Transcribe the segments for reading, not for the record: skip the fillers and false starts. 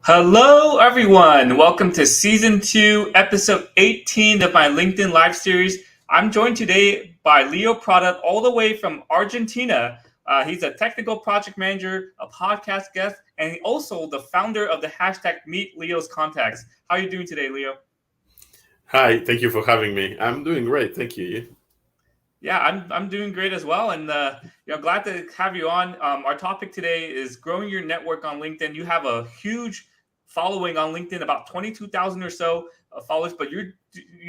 Hello, everyone. Welcome to season 2, episode 18 of my LinkedIn live series. I'm joined today by Leo Prada, all the way from Argentina. He's a technical project manager, a podcast guest, and also the founder of the hashtag Meet Leo's Contacts. How are you doing today, Leo? Hi, thank you for having me. I'm doing great, thank you. Yeah, I'm doing great as well, and glad to have you on. Our topic today is growing your network on LinkedIn. You have a huge following on LinkedIn, about 22,000 or so followers, but you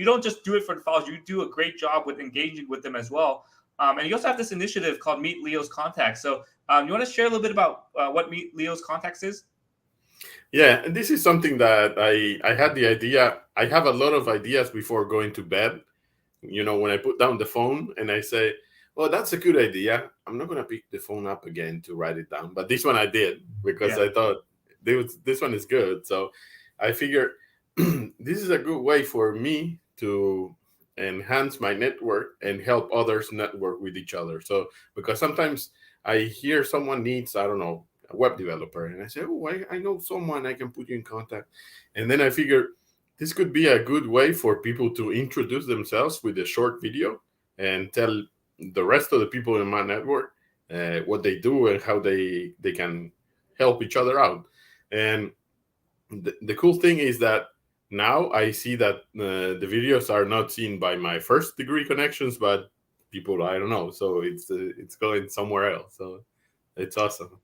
don't just do it for the followers. You do a great job with engaging with them as well. And you also have this initiative called Meet Leo's Contacts. So you want to share a little bit about what Meet Leo's Contacts is? Yeah, and this is something that I had the idea. I have a lot of ideas before going to bed. When I put down the phone and I say, "Well, that's a good idea." I'm not gonna pick the phone up again to write it down, but this one I did because Yeah. I thought this one is good. So I figured this is a good way for me to enhance my network and help others network with each other. So because sometimes I hear someone needs, I don't know, a web developer, and I say, "Oh, I know someone, I can put you in contact," and then I figure this could be a good way for people to introduce themselves with a short video and tell the rest of the people in my network what they do and how they can help each other out. And the cool thing is that now I see that the videos are not seen by my first degree connections, but people I don't know. So it's going somewhere else. So it's awesome.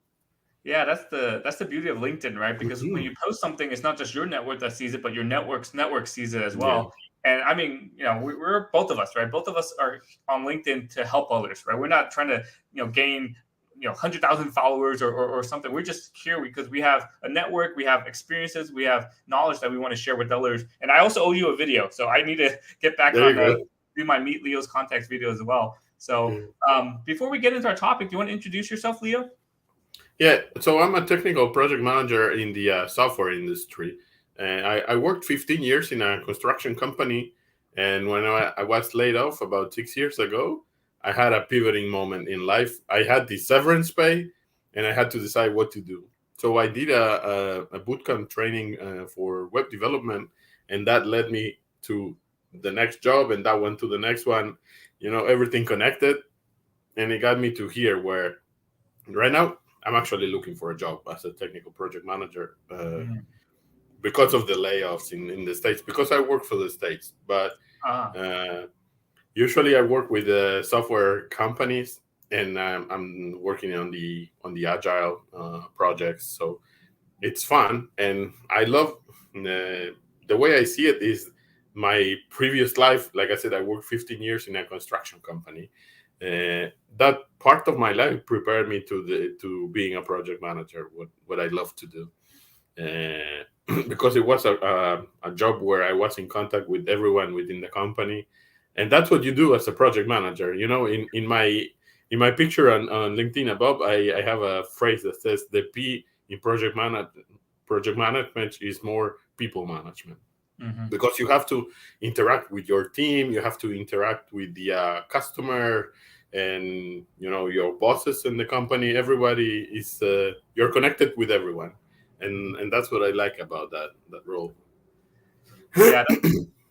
Yeah, that's the beauty of LinkedIn, right? Because when you post something, it's not just your network that sees it, but your network's network sees it as Yeah. well. And I mean, we're both of us, right? Both of us are on LinkedIn to help others, right? We're not trying to, gain, 100,000 followers or something. We're just here because we have a network, we have experiences, we have knowledge that we want to share with others. And I also owe you a video, so I need to get back There on you do my Meet Leo's Contacts video as well. So go. before we get into our topic, do you want to introduce yourself, Leo? Yeah, so I'm a technical project manager in the software industry. I worked 15 years in a construction company, and when I was laid off about 6 years ago, I had a pivoting moment in life. I had the severance pay, and I had to decide what to do. So I did a bootcamp training for web development, and that led me to the next job, and that went to the next one. Everything connected, and it got me to here where right now I'm actually looking for a job as a technical project manager Mhm. because of the layoffs in the states, because I work for the states, but Ah. uh, usually I work with software companies, and I'm working on the agile projects, so it's fun and I love the way I see it is my previous life. Like I said, I worked 15 years in a construction company. That part of my life prepared me to being a project manager, what I love to do, because it was a job where I was in contact with everyone within the company, and that's what you do as a project manager. In my picture on LinkedIn above, I have a phrase that says the P in project management is more people management, Mhm. because you have to interact with your team, you have to interact with the customer, and your bosses in the company. Everybody is you're connected with everyone, and that's what I like about that role. Yeah,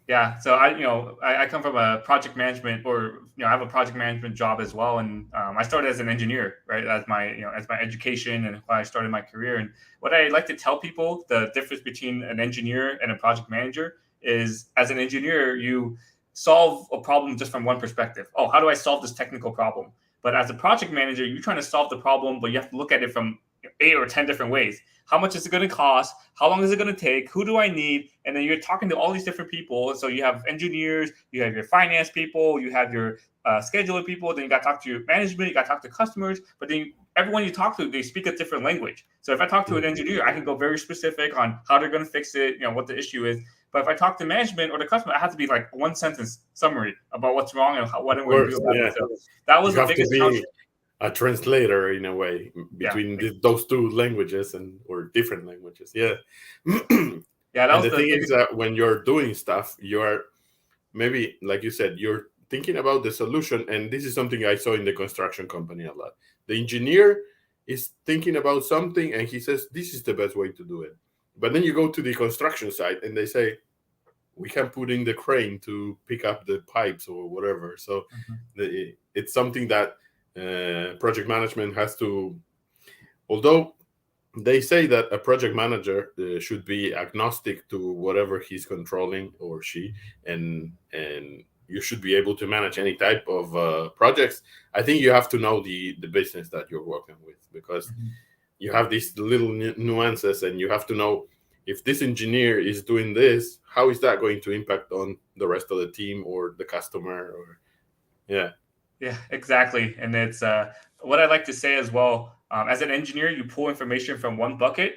yeah. So I come from a project management, or I have a project management job as well, and I started as an engineer, right? As my education and why I started my career. And what I like to tell people, the difference between an engineer and a project manager is, as an engineer, you solve a problem just from one perspective. Oh, how do I solve this technical problem? But as a project manager, you're trying to solve the problem, but you have to look at it from 8 or 10 different ways. How much is it going to cost? How long is it going to take? Who do I need? And then you're talking to all these different people. So you have engineers, you have your finance people, you have your scheduler people. Then you got to talk to your management, you got to talk to customers. But then everyone you talk to, they speak a different language. So if I talk to an engineer, I can go very specific on how they're going to fix it, what the issue is. But if I talk to management or the customer, I have to be like one sentence summary about what's wrong and what Of I'm going to do course, about it. yeah, So that was you the have to biggest challenge. be a translator in a way Yeah, between those two languages and or different languages. Yeah. yeah, that And was the the thing is biggest. that when you're doing stuff, you're maybe, like you said, you're thinking about the solution. And this is something I saw in the construction company a lot. The engineer is thinking about something and he says this is the best way to do it, But then you go to the construction site and they say, we can put in the crane to pick up the pipes or whatever. So it's something that project management has to, although they say that a project manager should be agnostic to whatever he's controlling or she, and you should be able to manage any type of projects. I think you have to know the business that you're working with, because you have these little nuances, and you have to know if this engineer is doing this, how is that going to impact on the rest of the team or the customer? Or yeah, exactly. And it's what I like to say as well. As an engineer, you pull information from one bucket,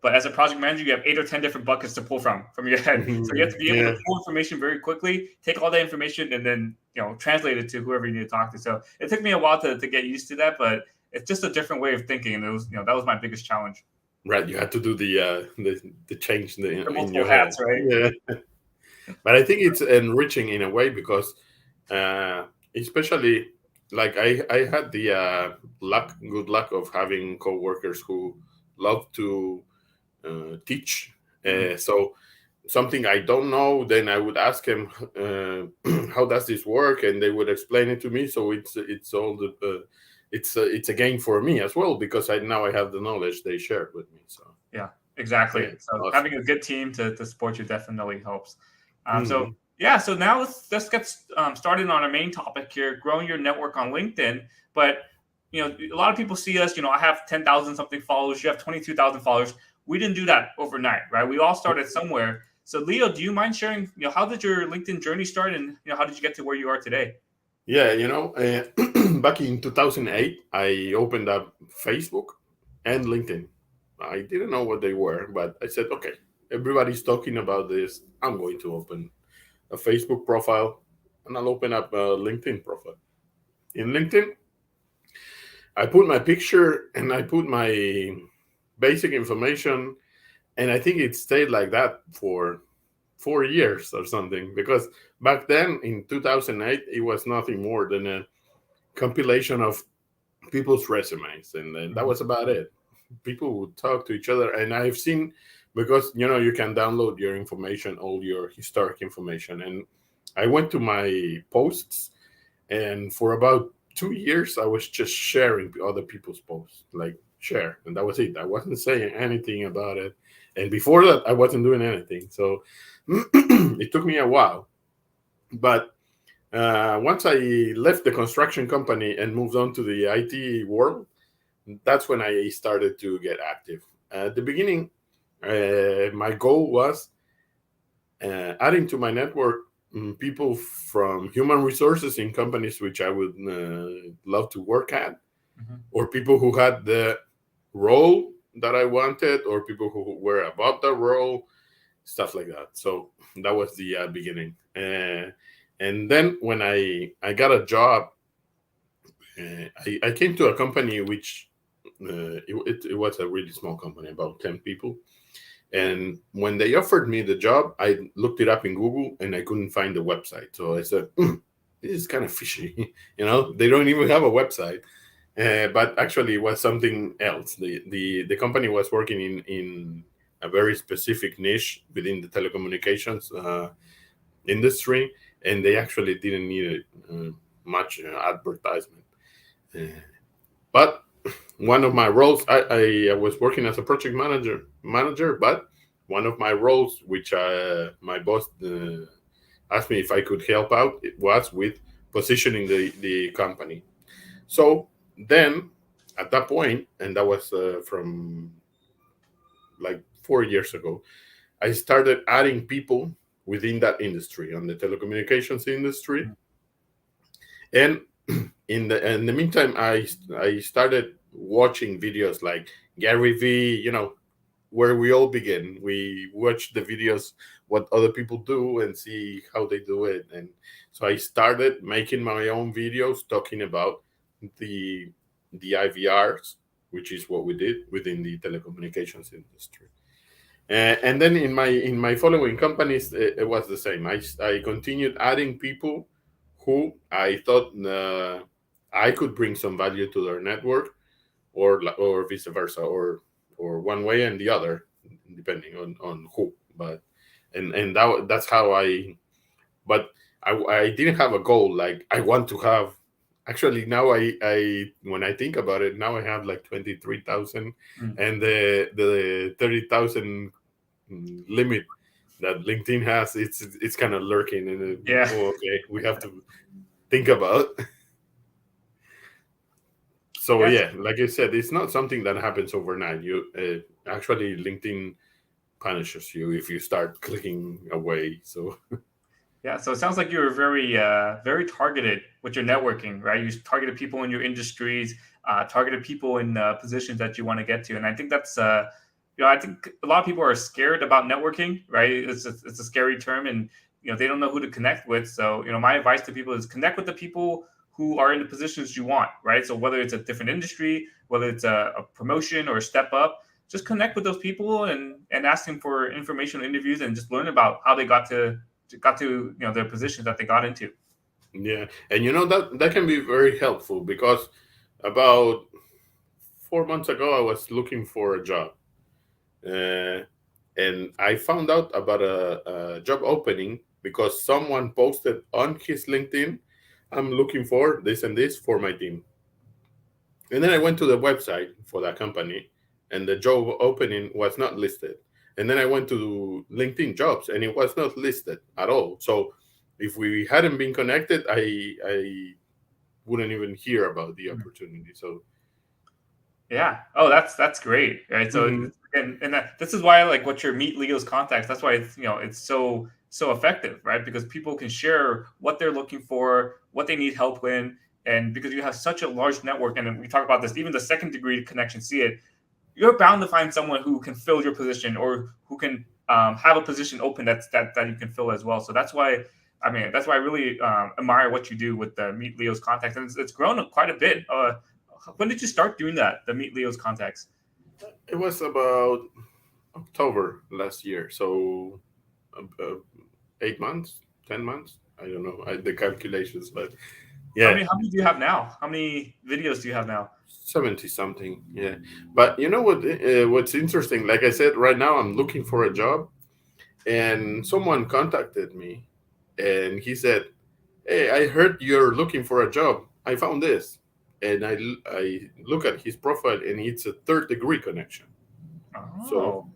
but as a project manager, you have 8 or 10 different buckets to pull from your head. So you have to be able to pull information very quickly, take all that information, and then translate it to whoever you need to talk to. So it took me a while to get used to that, but it's just a different way of thinking, and it was that was my biggest challenge. Right, you had to do the change in your hats, head. right? Yeah, but I think it's enriching in a way, because especially like I had the good luck of having coworkers who love to teach. So something I don't know, then I would ask them, how does this work, and they would explain it to me. So it's all the it's a gain for me as well, because now I have the knowledge they shared with me. So yeah, exactly. Yeah, so awesome. Having a good team to support you definitely helps. So now let's get started on our main topic here: growing your network on LinkedIn. But a lot of people see us. I have 10,000 something followers. You have 22,000 followers. We didn't do that overnight, right? We all started somewhere. So Leo, do you mind sharing? How did your LinkedIn journey start, and how did you get to where you are today? Yeah, back in 2008, I opened up Facebook and LinkedIn. I didn't know what they were, but I said, okay, everybody's talking about this. I'm going to open a Facebook profile, and I'll open up a LinkedIn profile. In LinkedIn, I put my picture and I put my basic information, and I think it stayed like that for 4 years or something, because back then in 2008, it was nothing more than a compilation of people's resumes, and then that was about it. People would talk to each other, and I've seen, because you can download your information, all your historic information, and I went to my posts, and for about 2 years I was just sharing other people's posts, like share, and that was it. I wasn't saying anything about it, and before that I wasn't doing anything. So it took me a while, but once I left the construction company and moved on to the IT world, that's when I started to get active. At the beginning, my goal was adding to my network people from human resources in companies which I would love to work at, or people who had the role that I wanted, or people who were above the role, stuff like that. So that was the beginning. And then when I got a job, I came to a company which it was a really small company, about 10 people. And when they offered me the job, I looked it up in Google and I couldn't find the website. So I said, this is kind of fishy. They don't even have a website. But actually, it was something else. The company was working in a very specific niche within the telecommunications industry, and they actually didn't need much advertisement. But one of my roles, I was working as a project manager, but one of my roles, which my boss asked me if I could help out, it was with positioning the company. So then at that point, and that was from like 4 years ago, I started adding people within that industry, on the telecommunications industry. And in the meantime, I started watching videos like Gary V, where we all begin. We watch the videos, what other people do, and see how they do it. And so I started making my own videos talking about the IVRs, which is what we did within the telecommunications industry. And then in my following companies, it was the same. I continued adding people who I thought I could bring some value to their network, or vice versa, or one way and the other. depending on who. But and that's how I. But I didn't have a goal. Like I want to have. Actually, now I when I think about it, now I have like 23,000, Mm. and the 30,000 limit that LinkedIn has, it's kind of lurking, and Yeah. oh, okay, we have to think about. So Yes. yeah, like I said, it's not something that happens overnight. You actually LinkedIn punishes you if you start clicking away. So Yeah, so it sounds like you were very targeted with your networking, right? You targeted people in your industries, targeted people in positions that you want to get to, and I think that's, I think a lot of people are scared about networking, right? It's a scary term, and they don't know who to connect with. So my advice to people is connect with the people who are in the positions you want, right? So whether it's a different industry, whether it's a promotion or a step up, just connect with those people and ask them for information interviews and just learn about how they got to their positions that they got into. yeah, and that can be very helpful because about 4 months ago I was looking for a job, uh, and I found out about a job opening because someone posted on his LinkedIn, "I'm looking for this and this for my team." And then I went to the website for that company, and the job opening was not listed. And then I went to LinkedIn Jobs, and it was not listed at all. So if we hadn't been connected, I wouldn't even hear about the opportunity. So Yeah. Oh, that's great. Right. So mhm. this is why I like what your Meet Leo's contacts. That's why it's so effective, right? Because people can share what they're looking for, what they need help in, and because you have such a large network, and we talk about this, even the second degree connection, see it, you're bound to find someone who can fill your position or who can have a position open that you can fill as well. So that's why I really admire what you do with the Meet Leo's contacts, and it's grown quite a bit. When did you start doing that? The Meet Leo's contacts. It was about October last year. So 8 months, 10 months. I don't know the calculations, but How yeah, many? How many do you have now? How many videos do you have now? 70 something. Yeah, but you know what's interesting? Like I said, right now I'm looking for a job, and someone contacted me, and he said, "Hey, I heard you're looking for a job. I found this," and I look at his profile, and it's a third degree connection. So Oh,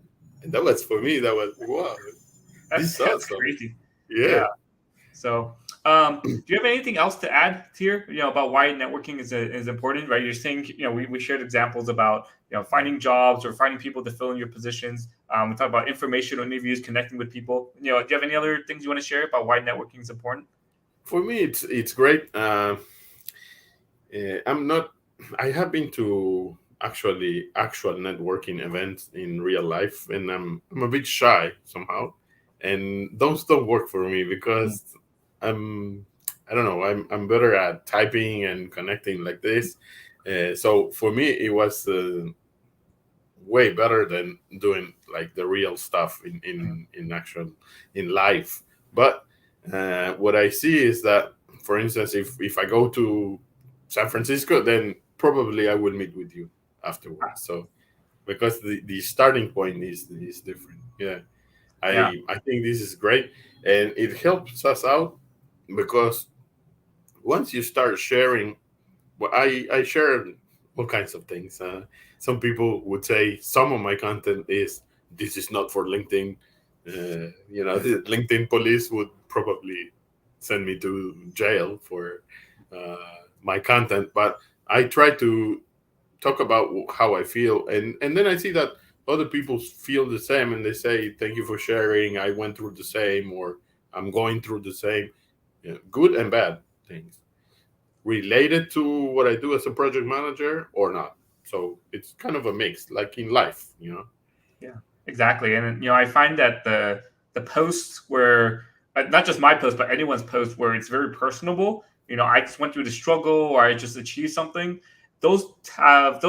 and that was for me. That was wow. This is that's awesome. crazy. Yeah. Yeah. So, do you have anything else to add here? About why networking is important, right? You're saying, we shared examples about finding jobs or finding people to fill in your positions. We talked about information interviews, connecting with people. Do you have any other things you want to share about why networking is important? For me, it's great. I'm not. I have been to actual networking events in real life, and I'm a bit shy somehow, and those don't work for me Mm. because I'm I don't know. I'm better at typing and connecting like this. So for me, it was way better than doing like the real stuff in actual in life. But what I see is that, for instance, if I go to San Francisco, then probably I will meet with you afterwards. So because the starting point is different. Yeah, Yeah. I think this is great, and it helps us out because once you start sharing, well, I share all kinds of things. Some people would say some of my content is this is not for LinkedIn. The LinkedIn police would probably send me to jail for my content, but I try to talk about how I feel, and then I see that other people feel the same, and they say thank you for sharing. I went through the same, or I'm going through the same, good and bad things related to what I do as a project manager or not. So it's kind of a mix, like in life. Yeah, exactly. And I find that the posts where not just my post, but anyone's post where it's very personable. I just went through the struggle, or I just achieved something. Those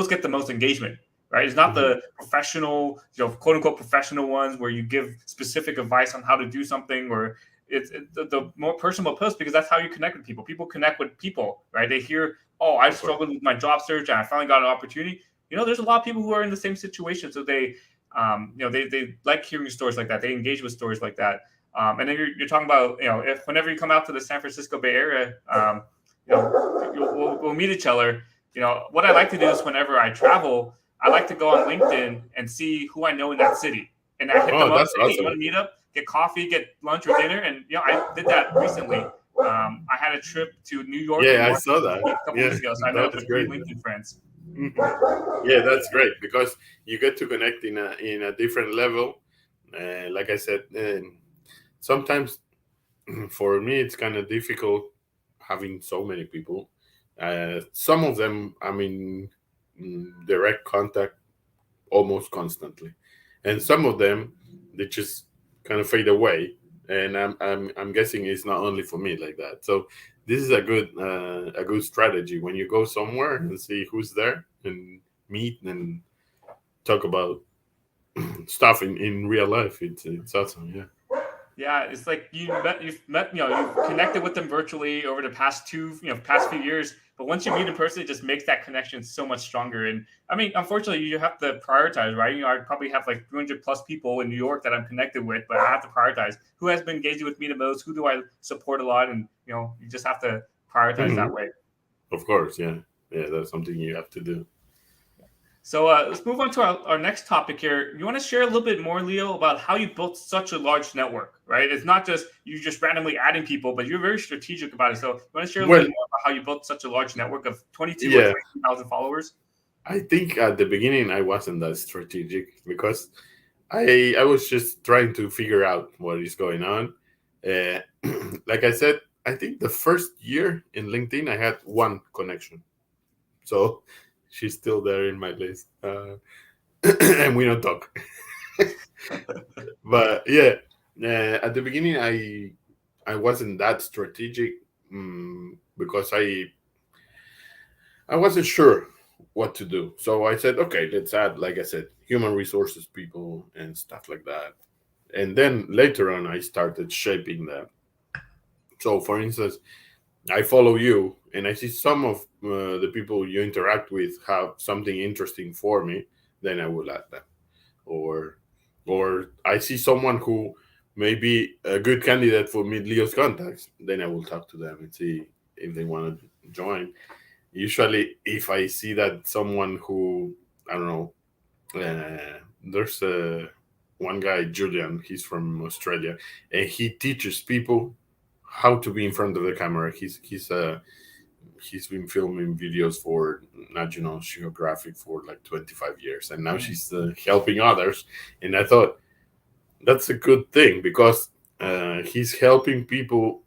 get the most engagement, right? It's not Mhm. the professional, quote unquote professional ones where you give specific advice on how to do something, or the more personal post, because that's how you connect with people. People connect with people, right? They hear, oh, I Of course. struggled with my job search and I finally got an opportunity. There's a lot of people who are in the same situation, so they like hearing stories like that. They engage with stories like that. And then you're talking about, if whenever you come out to the San Francisco Bay Area, we'll meet each other. What I like to do is whenever I travel, I like to go on LinkedIn and see who I know in that city, and I hit them Oh, up. that's Say, hey, you awesome. want to meet up, get coffee, get lunch or dinner? And I did that recently. I had a trip to New York and Yeah, I Washington saw that. D.C. a couple Yeah, weeks ago, so I met that up was with three great. LinkedIn friends. Yeah, that's great because you get to connect in a different level. Like I said, sometimes for me it's kind of difficult having so many people. Some of them I'm in direct contact almost constantly, and some of them they just kind of fade away. And I'm guessing it's not only for me like that. So this is a good strategy when you go somewhere and see who's there and meet and talk about stuff in real life. It's awesome. Yeah. Yeah, it's like you've connected with them virtually over the past few years. But once you meet in person, it just makes that connection so much stronger. And I mean, unfortunately, you have to prioritize, right? I probably have like 300 plus people in New York that I'm connected with, but I have to prioritize who has been engaging with me the most, who do I support a lot, and you just have to prioritize Mhm. that way. Of course. Yeah. Yeah. That's something you have to do. So let's move on to our next topic here. You want to share a little bit more, Leo, about how you built such a large network, right? It's not just you just randomly adding people, but you're very strategic about it. So you want to share a little Well, bit more about how you built such a large network of 22 or yeah. 23,000 followers? I think at the beginning I wasn't that strategic because I was just trying to figure out what is going on. Uh, like I said, I think the first year in LinkedIn I had one connection, so she's still there in my list, and we don't talk. But yeah, at the beginning I wasn't that strategic, because I wasn't sure what to do. So I said, okay, let's add, like I said, human resources people and stuff like that. And then later on, I started shaping that. So, for instance, I follow you and I see some of the people you interact with have something interesting for me, then I will add them. Or, or I see someone who may be a good candidate for Mid Leo's contacts, then I will talk to them and see if they want to join. Usually, if I see that someone who, I don't know, there's one guy, Julian, he's from Australia, and he teaches people how to be in front of the camera. He's been filming videos for National Geographic for like 25 years, and now she's helping others. And I thought that's a good thing because he's helping people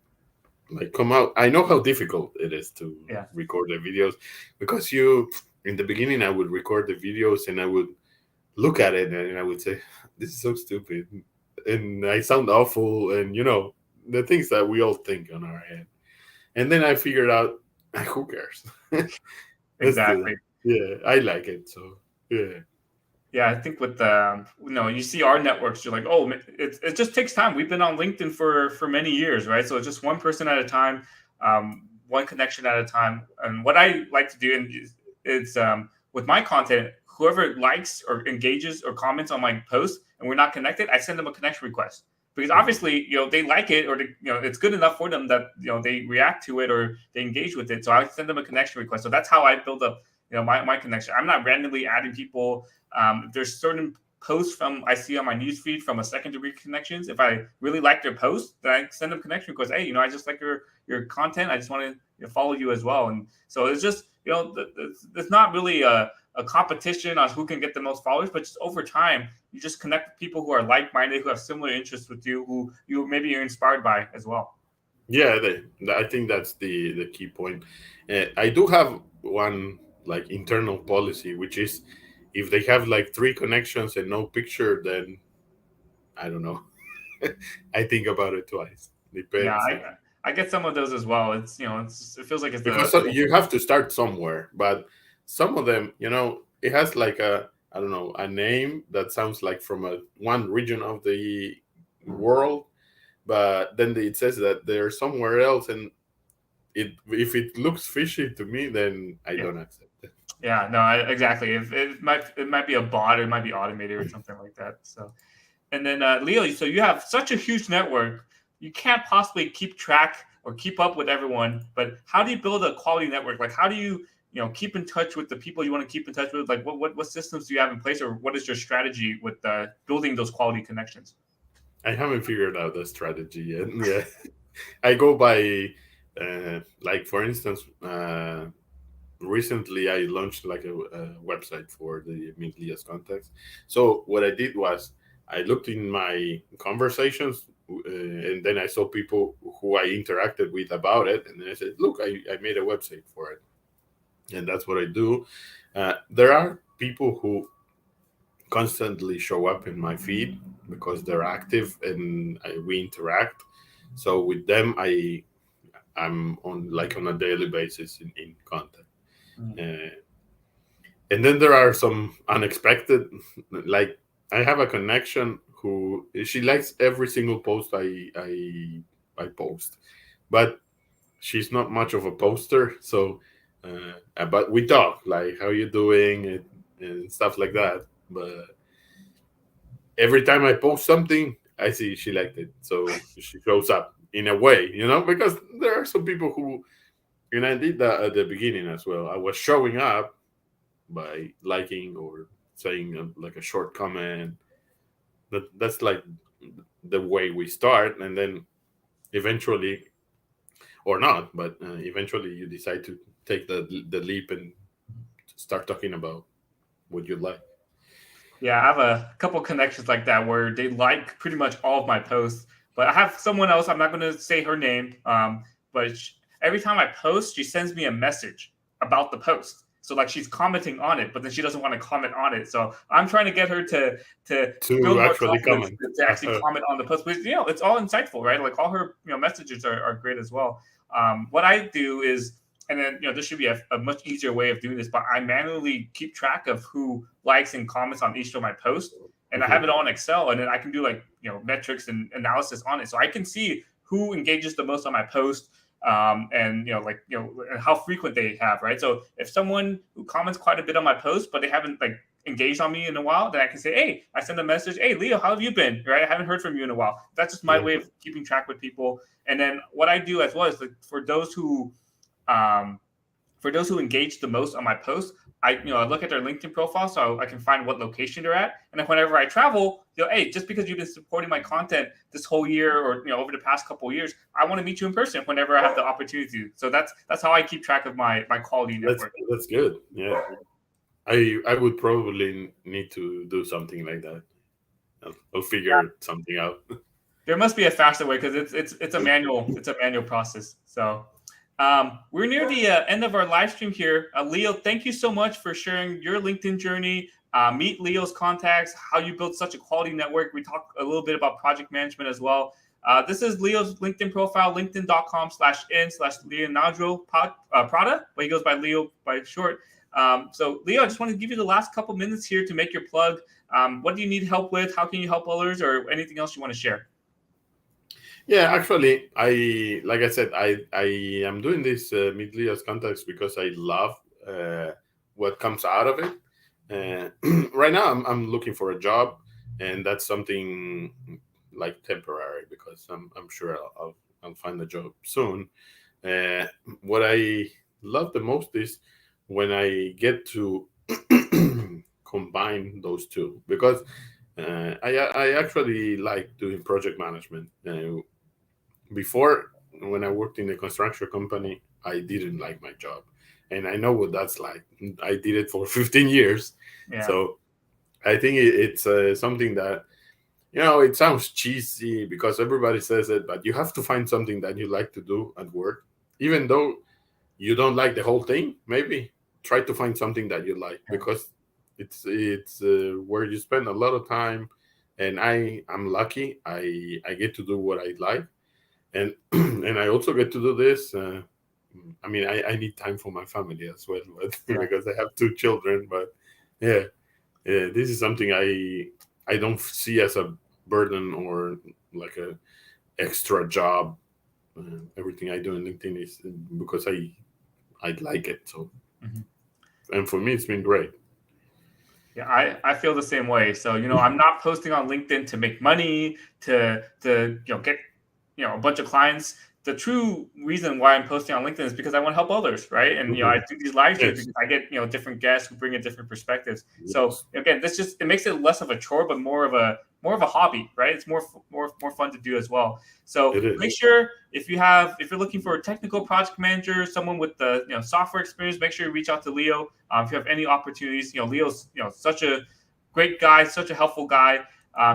like come out. I know how difficult it is to Yeah. record the videos because you in the beginning I would record the videos and I would look at it and I would say, this is so stupid and I sound awful, and the things that we all think on our head. And then I figured out, who cares? Let's do that. Exactly. Yeah, I like it. So yeah. Yeah, I think with you see our networks, you're like, oh, it just takes time. We've been on LinkedIn for many years, right? So it's just one person at a time, one connection at a time. And what I like to do is with my content, whoever likes or engages or comments on my post and we're not connected, I send them a connection request because Mhm. obviously they like it or it's good enough for them that they react to it or they engage with it. So I send them a connection request. So that's how I build up my connection. I'm not randomly adding people. There's certain posts from I see on my newsfeed from a second degree connections. If I really like their post, then I send them connection because hey, I just like your content. I just want to follow you as well. And so it's just it's not really a competition on who can get the most followers, but just over time you just connect with people who are like minded, who have similar interests with you, who you maybe you're inspired by as well. Yeah, I think that's the key point. I do have one like internal policy, which is if they have like three connections and no picture, then I don't know. I think about it twice. Yeah, Depends. I get some of those as well. It feels like it's Because you have to start somewhere, but some of them, it has like a, I don't know, a name that sounds like from a one region of the world, but then it says that they're somewhere else, and if it looks fishy to me, then I yeah. don't accept it. Yeah, no, exactly. If it might be a bot or it might be automated or something like that. So, and then Leo, so you have such a huge network, you can't possibly keep track or keep up with everyone. But how do you build a quality network? Like, how do you keep in touch with the people you want to keep in touch with? Like, what systems do you have in place, or what is your strategy with building those quality connections? I haven't figured out the strategy yet. Yeah, I go by, like for instance, recently I launched like a website for the Meet Leo's contacts. So what I did was I looked in my conversations, and then I saw people who I interacted with about it, and then I said, "Look, I made a website for it," and that's what I do. There are people who constantly show up in my feed because they're active and we interact. So with them, I'm on like on a daily basis in contact. Mm. Uh, and then there are some unexpected, like I have a connection who she likes every single post I post, but she's not much of a poster. So, but we talk like how you doing and stuff like that. But every time I post something, I see she liked it, so she shows up in a way, because there are some people who, and I did that at the beginning as well. I was showing up by liking or saying like a short comment. That's like the way we start, and then eventually, or not, but eventually you decide to take the leap and start talking about what you like. Yeah, I have a couple connections like that where they like pretty much all of my posts. But I have someone else. I'm not going to say her name. But every time I post, she sends me a message about the post. So like she's commenting on it, but then she doesn't want to comment on it. So I'm trying to get her to To build more actually confidence comment. to actually comment on the post. But it's all insightful, right? Like all her messages are great as well. What I do is, and then this should be a much easier way of doing this, but I manually keep track of who likes and comments on each of my posts, and I have Mhm. it all in Excel, and then I can do like metrics and analysis on it, so I can see who engages the most on my post, and and how frequent they have, right? So if someone who comments quite a bit on my post, but they haven't like engaged on me in a while, then I can say, hey, I send a message, hey Leo, how have you been? Right? I haven't heard from you in a while. That's just my Yeah. way of keeping track with people. And then what I do as well is like um, for those who engage the most on my posts, I look at their LinkedIn profile so I can find what location they're at. And then whenever I travel, hey, just because you've been supporting my content this whole year or over the past couple of years, I want to meet you in person whenever I have the opportunity to. So that's how I keep track of my quality That's network. that's good. Yeah. I would probably need to do something like that. I'll figure something out. There must be a faster way because it's a manual process. So we're near the end of our live stream here. Leo, thank you so much for sharing your LinkedIn journey. Meet Leo's contacts, how you built such a quality network. We talked a little bit about project management as well. This is Leo's LinkedIn profile, linkedin.com/in/Leonardo Prada, but he goes by Leo by short. So, Leo, I just want to give you the last couple minutes here to make your plug. What do you need help with? How can you help others, or anything else you want to share? Yeah, actually, like I said, I am doing this Meet Leo's contacts because I love what comes out of it. Right now, I'm looking for a job, and that's something like temporary because I'm sure I'll find a job soon. Uh, what I love the most is when I get to combine those two because I actually like doing project management. Before, when I worked in a construction company, I didn't like my job, and I know what that's like. I did it for 15 years, Yeah. so I think it's something that it sounds cheesy because everybody says it, but you have to find something that you like to do at work, even though you don't like the whole thing. Maybe try to find something that you like because it's where you spend a lot of time, and I'm lucky. I get to do what I like, and and I also get to do this. I mean, I need time for my family as well, but Yeah. because I have two children. But yeah, this is something I don't see as a burden or like a extra job. Everything I do in LinkedIn is because I like it. So Mhm. and for me, it's been great. Yeah, I feel the same way. So, I'm not posting on LinkedIn to make money, to get, a bunch of clients. The true reason why I'm posting on LinkedIn is because I want to help others, right? And I do these live streams Yes. because I get different guests who bring in different perspectives. So Yes. again, it makes it less of a chore, but more of a hobby, right? It's more fun to do as well. So It is. make sure if you're looking for a technical project manager, someone with the software experience, make sure you reach out to Leo. If you have any opportunities, Leo's such a great guy, such a helpful guy.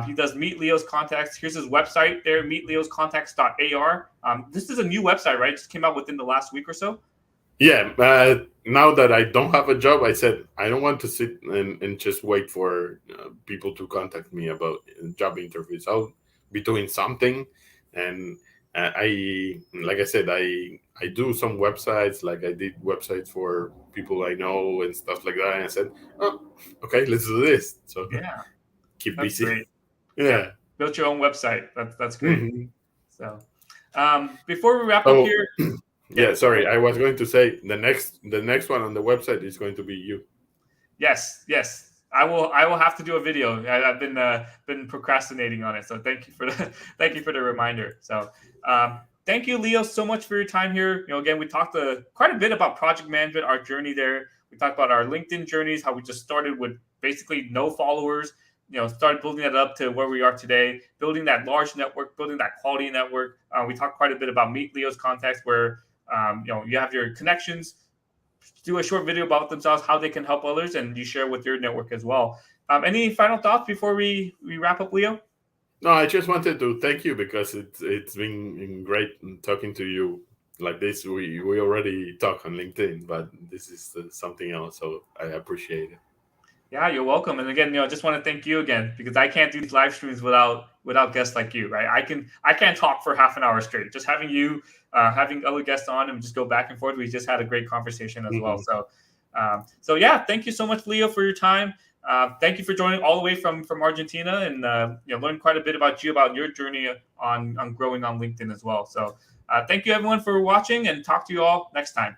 He does Meet Leo's Contacts. Here's his website there, meetleoscontacts.ar. This is a new website, right? It just came out within the last week or so. Yeah. Now that I don't have a job, I said I don't want to sit and just wait for people to contact me about job interviews. I'll be doing something, and like I said, I do some websites. Like I did websites for people I know and stuff like that. And I said, oh, okay, let's do this. So Yeah, keep that's busy. great. Yeah. Built your own website. That's great. Mm-hmm. So before we wrap up here. Yeah, sorry. I was going to say the next one on the website is going to be you. Yes. I will have to do a video. I've been procrastinating on it. So thank you for the reminder. So thank you, Leo, so much for your time here. Again, we talked quite a bit about project management, our journey there. We talked about our LinkedIn journeys, how we just started with basically no followers, started building that up to where we are today, building that large network, building that quality network. We talked quite a bit about Meet Leo's Contacts, where you have your connections, do a short video about themselves, how they can help others, and you share with your network as well. Any final thoughts before we wrap up, Leo? No, I just wanted to thank you because it's been great talking to you like this. We already talk on LinkedIn, but this is something else, so I appreciate it. Yeah, you're welcome. And again, I just want to thank you again because I can't do these live streams without guests like you, right? I can't talk for half an hour straight. Just having you, having other guests on, and just go back and forth. We just had a great conversation as well. So yeah, thank you so much, Leo, for your time. Thank you for joining all the way from Argentina, and learned quite a bit about your journey on growing on LinkedIn as well. So thank you everyone for watching, and talk to you all next time.